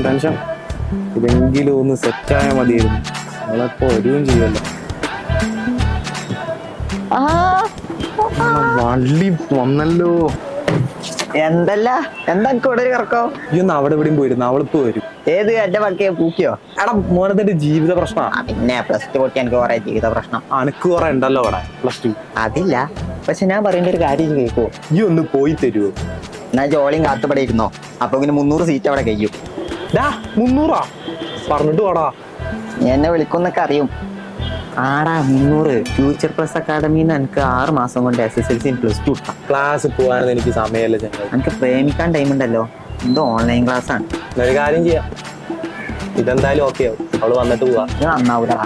Tension ഇതെങ്കിലും ഒന്ന് സെറ്റായാൽ മതിയായിരുന്നു. നമ്മളെപ്പോ വരികയും ചെയ്യുമല്ലോ. വള്ളി വന്നല്ലോ. എന്തല്ല എന്താ ഇവിടെ കറക്കോ? ഈ ഒന്ന് അവിടെ എവിടെയും പോയിരുന്നു. അവളിപ്പോ വരും. ഏത് എന്റെ പക്കയെ പൂക്കിയോ? എടാ മോനത്തിന്റെ ജീവിത പ്രശ്നമാണ്. പിന്നെ പ്ലസ് ടു പൊട്ടി എനിക്ക് കുറെ ജീവിത പ്രശ്നം. അനക്ക് കുറെ ഉണ്ടല്ലോ അവിടെ പ്ലസ് ടു. അതില്ല, പക്ഷെ ഞാൻ പറയേണ്ട ഒരു കാര്യം കേൾക്കുവോ? ഈ ഒന്ന് പോയി തരുവോ? എന്നാ ജോളിയും കാത്തുപടെ ഇരുന്നോ. അപ്പൊ ഇങ്ങനെ 300 സീറ്റ് അവിടെ കഴിയും. 300 പറഞ്ഞിട്ട് വാടാ. നീ എന്നെ വിളിക്കുന്നൊക്കെ അറിയും. ആടാ 300 ഫ്യൂച്ചർ പ്ലസ് അക്കാഡമിന്ന് എനിക്ക് 6 മാസം കൊണ്ട് SSLC പ്ലസ് ടു കിട്ടാം. ക്ലാസ് പോകാനൊന്നും എനിക്ക് സമയമല്ല ചെങ്ങായി. എനിക്ക് പ്രേമിക്കാൻ ടൈം ഉണ്ടല്ലോ. എന്തോ ഓൺലൈൻ ക്ലാസ് ആണ്. ഒരു കാര്യം ചെയ്യാം, ഇതെന്തായാലും ഓക്കെ ആവും. അവള് വന്നിട്ട് പോവാ. നന്നാവൂടാ.